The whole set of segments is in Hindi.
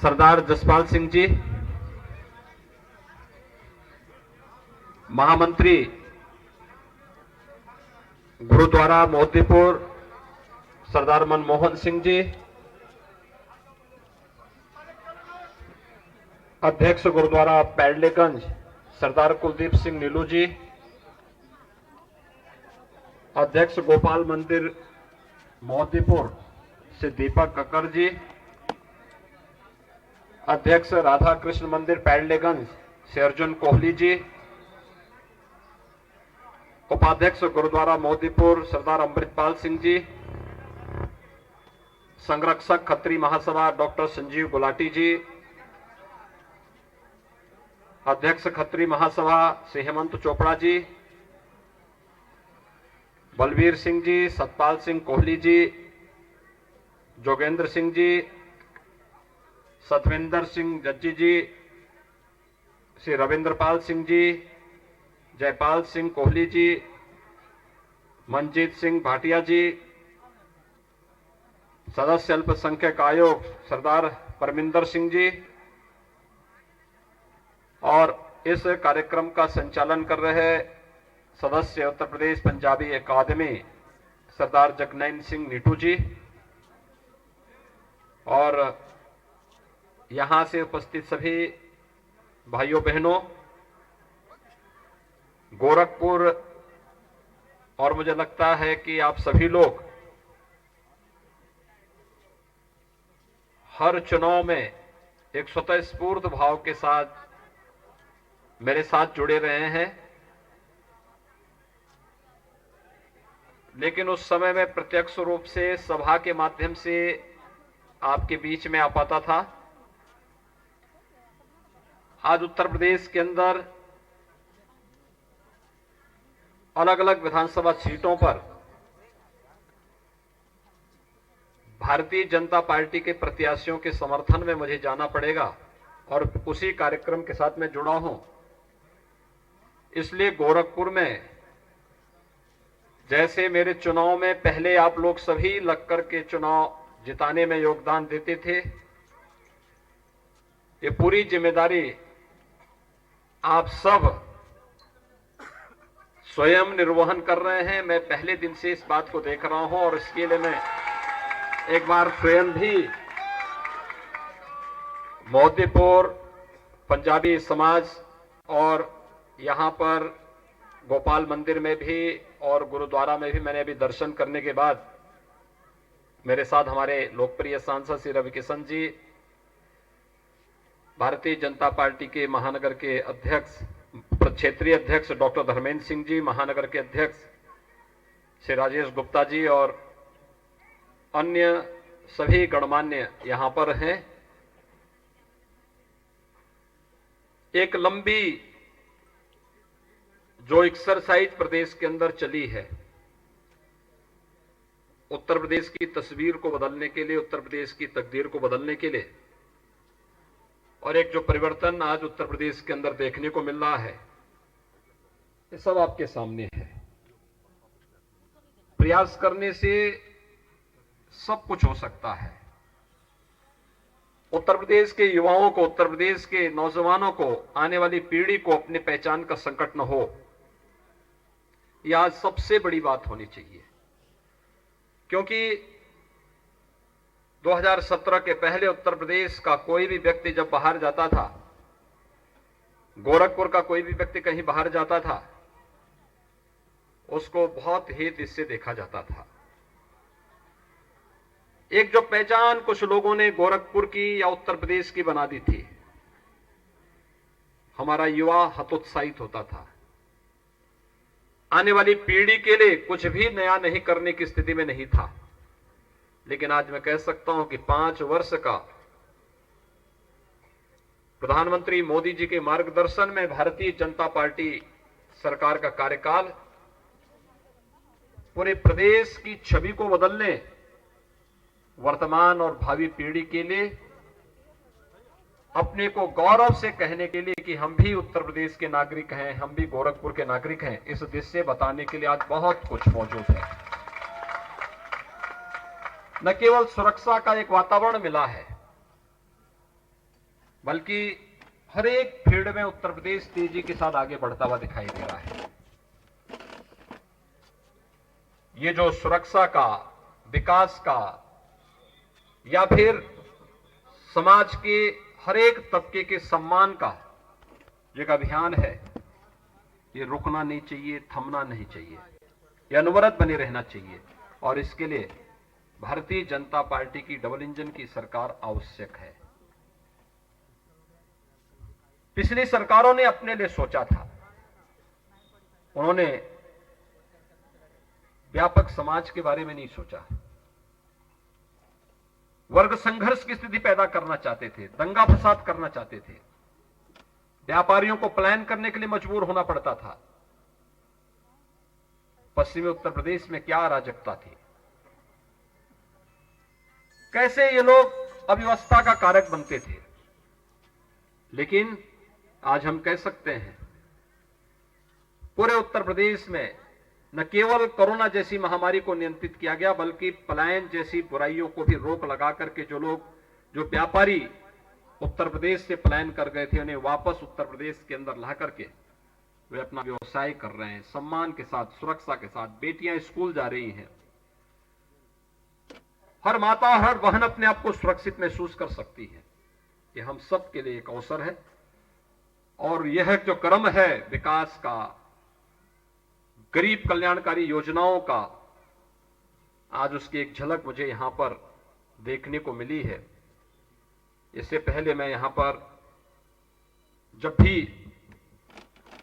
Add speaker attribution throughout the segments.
Speaker 1: सरदार जसपाल सिंह जी, महामंत्री गुरुद्वारा मोतीपुर सरदार मनमोहन सिंह जी, अध्यक्ष गुरुद्वारा पैडलेगंज सरदार कुलदीप सिंह नीलू जी, अध्यक्ष गोपाल मंदिर मोतीपुर से दीपक कक्कर जी, अध्यक्ष राधा कृष्ण मंदिर पैडलेगंज से अर्जुन कोहली जी, उपाध्यक्ष गुरुद्वारा मोतीपुर सरदार अमृतपाल सिंह जी, संरक्षक खत्री महासभा डॉक्टर संजीव गुलाटी जी, अध्यक्ष खत्री महासभा से हेमंत चोपड़ा जी, बलवीर सिंह जी, सतपाल सिंह कोहली जी, जोगेंद्र सिंह जी, सतविंदर सिंह जज्जी जी, श्री रविंद्रपाल सिंह जी, जयपाल सिंह कोहली जी, मनजीत सिंह भाटिया जी, सदस्य अल्पसंख्यक आयोग सरदार परमिंदर सिंह जी, और इस कार्यक्रम का संचालन कर रहे सदस्य उत्तर प्रदेश पंजाबी अकादमी सरदार जगनैन सिंह नीटू जी, और यहां से उपस्थित सभी भाइयों बहनों, गोरखपुर, और मुझे लगता है कि आप सभी लोग हर चुनाव में एक स्वतःस्फूर्त भाव के साथ मेरे साथ जुड़े रहे हैं, लेकिन उस समय में प्रत्यक्ष रूप से सभा के माध्यम से आपके बीच में आ पाता था। आज उत्तर प्रदेश के अंदर अलग अलग विधानसभा सीटों पर भारतीय जनता पार्टी के प्रत्याशियों के समर्थन में मुझे जाना पड़ेगा और उसी कार्यक्रम के साथ मैं जुड़ा हूं। इसलिए गोरखपुर में जैसे मेरे चुनाव में पहले आप लोग सभी लगकर के चुनाव जिताने में योगदान देते थे, ये पूरी जिम्मेदारी आप सब स्वयं निर्वहन कर रहे हैं। मैं पहले दिन से इस बात को देख रहा हूं और इसके लिए मैं एक बार स्वयं भी मोतीपुर पंजाबी समाज और यहां पर गोपाल मंदिर में भी और गुरुद्वारा में भी मैंने अभी दर्शन करने के बाद मेरे साथ हमारे लोकप्रिय सांसद श्री रविकिशन जी, भारतीय जनता पार्टी के महानगर के अध्यक्ष क्षेत्रीय अध्यक्ष डॉक्टर धर्मेंद्र सिंह जी, महानगर के अध्यक्ष श्री राजेश गुप्ता जी और अन्य सभी गणमान्य यहां पर हैं। एक लंबी जो एक्सरसाइज प्रदेश के अंदर चली है, उत्तर प्रदेश की तस्वीर को बदलने के लिए, उत्तर प्रदेश की तकदीर को बदलने के लिए, और एक जो परिवर्तन आज उत्तर प्रदेश के अंदर देखने को मिल रहा है, ये सब आपके सामने है। प्रयास करने से सब कुछ हो सकता है। उत्तर प्रदेश के युवाओं को, उत्तर प्रदेश के नौजवानों को, आने वाली पीढ़ी को अपनी पहचान का संकट न हो, यह आज सबसे बड़ी बात होनी चाहिए। क्योंकि 2017 के पहले उत्तर प्रदेश का कोई भी व्यक्ति जब बाहर जाता था, गोरखपुर का कोई भी व्यक्ति कहीं बाहर जाता था, उसको बहुत हेत इससे देखा जाता था। एक जो पहचान कुछ लोगों ने गोरखपुर की या उत्तर प्रदेश की बना दी थी, हमारा युवा हतोत्साहित होता था, आने वाली पीढ़ी के लिए कुछ भी नया नहीं करने की स्थिति में नहीं था। लेकिन आज मैं कह सकता हूं कि 5 वर्ष का प्रधानमंत्री मोदी जी के मार्गदर्शन में भारतीय जनता पार्टी सरकार का कार्यकाल पूरे प्रदेश की छवि को बदलने, वर्तमान और भावी पीढ़ी के लिए अपने को गौरव से कहने के लिए कि हम भी उत्तर प्रदेश के नागरिक हैं, हम भी गोरखपुर के नागरिक हैं, इस देश से बताने के लिए आज बहुत कुछ मौजूद है। न केवल सुरक्षा का एक वातावरण मिला है, बल्कि हर एक फील्ड में उत्तर प्रदेश तेजी के साथ आगे बढ़ता हुआ दिखाई दे रहा है। ये जो सुरक्षा का, विकास का या फिर समाज के हर एक तबके के सम्मान का जो एक अभियान है, ये रुकना नहीं चाहिए, थमना नहीं चाहिए, ये अनवरत बने रहना चाहिए। और इसके लिए भारतीय जनता पार्टी की डबल इंजन की सरकार आवश्यक है। पिछली सरकारों ने अपने लिए सोचा था, उन्होंने व्यापक समाज के बारे में नहीं सोचा, वर्ग संघर्ष की स्थिति पैदा करना चाहते थे, दंगा फसाद करना चाहते थे, व्यापारियों को पलायन करने के लिए मजबूर होना पड़ता था। पश्चिमी उत्तर प्रदेश में क्या अराजकता थी, कैसे ये लोग अव्यवस्था का कारक बनते थे। लेकिन आज हम कह सकते हैं पूरे उत्तर प्रदेश में न केवल कोरोना जैसी महामारी को नियंत्रित किया गया, बल्कि पलायन जैसी बुराइयों को भी रोक लगा करके जो व्यापारी उत्तर प्रदेश से पलायन कर गए थे, उन्हें वापस उत्तर प्रदेश के अंदर ला करके वे अपना व्यवसाय कर रहे हैं, सम्मान के साथ, सुरक्षा के साथ। बेटियां स्कूल जा रही हैं, हर माता, हर बहन अपने आप को सुरक्षित महसूस कर सकती है। ये हम सब के लिए एक अवसर है और यह जो क्रम है विकास का, गरीब कल्याणकारी योजनाओं का, आज उसकी एक झलक मुझे यहां पर देखने को मिली है। इससे पहले मैं यहां पर जब भी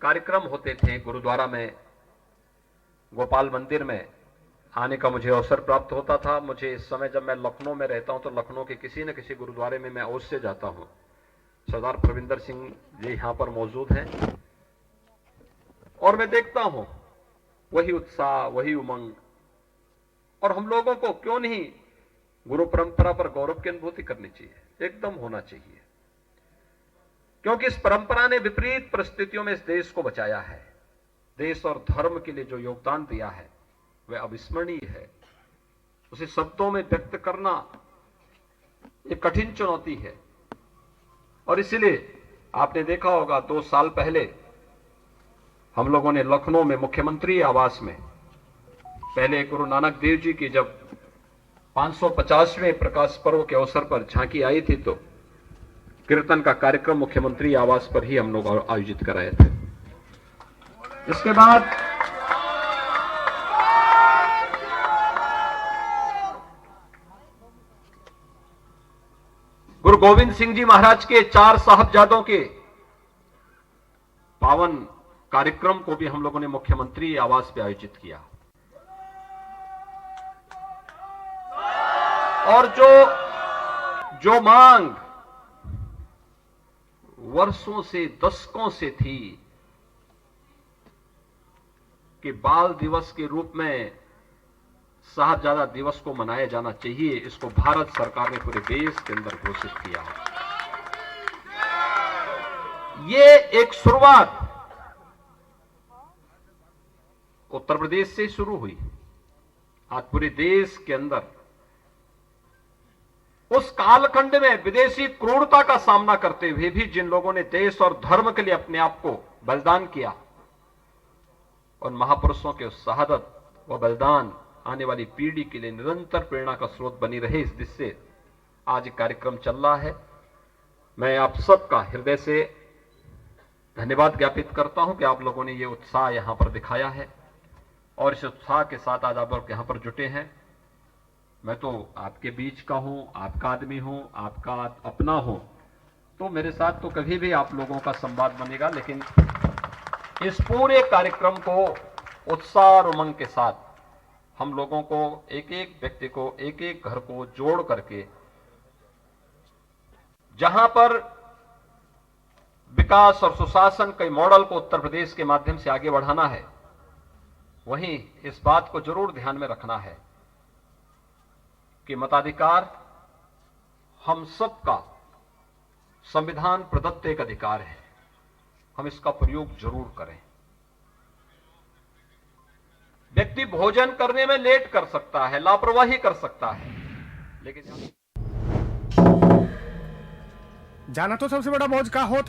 Speaker 1: कार्यक्रम होते थे गुरुद्वारा में, गोपाल मंदिर में आने का मुझे अवसर प्राप्त होता था। मुझे इस समय जब मैं लखनऊ में रहता हूं तो लखनऊ के किसी न किसी गुरुद्वारे में मैं अवश्य जाता हूं। सरदार प्रविंदर सिंह जी यहां पर मौजूद हैं और मैं देखता हूं वही उत्साह, वही उमंग। और हम लोगों को क्यों नहीं गुरु परंपरा पर गौरव की अनुभूति करनी चाहिए, एकदम होना चाहिए, क्योंकि इस परंपरा ने विपरीत परिस्थितियों में इस देश को बचाया है। देश और धर्म के लिए जो योगदान दिया है वह अविस्मरणीय है। उसे शब्दों में व्यक्त करना एक कठिन चुनौती है। और इसलिए आपने देखा होगा 2 साल पहले हम लोगों ने लखनऊ में मुख्यमंत्री आवास में पहले गुरु नानक देव जी की जब 550वें प्रकाश पर्व के अवसर पर झांकी आई थी तो कीर्तन का कार्यक्रम मुख्यमंत्री आवास पर ही हम लोग आयोजित कराए थे। इसके बाद गुरु गोविंद सिंह जी महाराज के 4 साहबजादों के पावन कार्यक्रम को भी हम लोगों ने मुख्यमंत्री आवास पे आयोजित किया। और जो मांग वर्षों से, दशकों से थी कि बाल दिवस के रूप में साहबजादा दिवस को मनाया जाना चाहिए, इसको भारत सरकार ने पूरे देश के अंदर घोषित किया है। ये एक शुरुआत उत्तर प्रदेश से शुरू हुई। आज पूरे देश के अंदर उस कालखंड में विदेशी क्रूरता का सामना करते हुए भी जिन लोगों ने देश और धर्म के लिए अपने आप को बलिदान किया, उन महापुरुषों के उस शहादत व बलिदान आने वाली पीढ़ी के लिए निरंतर प्रेरणा का स्रोत बनी रहे, इस दिशा से आज कार्यक्रम चल रहा है। मैं आप सबका हृदय से धन्यवाद ज्ञापित करता हूं कि आप लोगों ने ये उत्साह यहां पर दिखाया है और इस उत्साह के साथ आज आप लोग यहां पर जुटे हैं। मैं तो आपके बीच का हूं, आपका आदमी हूं, आपका अपना हूं, तो मेरे साथ तो कभी भी आप लोगों का संवाद बनेगा। लेकिन इस पूरे कार्यक्रम को उत्साह और उमंग के साथ हम लोगों को, एक एक व्यक्ति को, एक एक घर को जोड़ करके जहां पर विकास और सुशासन के मॉडल को उत्तर प्रदेश के माध्यम से आगे बढ़ाना है, वहीं इस बात को जरूर ध्यान में रखना है कि मताधिकार हम सबका संविधान प्रदत्त एक अधिकार है, हम इसका प्रयोग जरूर करें। व्यक्ति भोजन करने में लेट कर सकता है, लापरवाही कर सकता है, लेकिन
Speaker 2: जाना तो सबसे बड़ा मौज का हो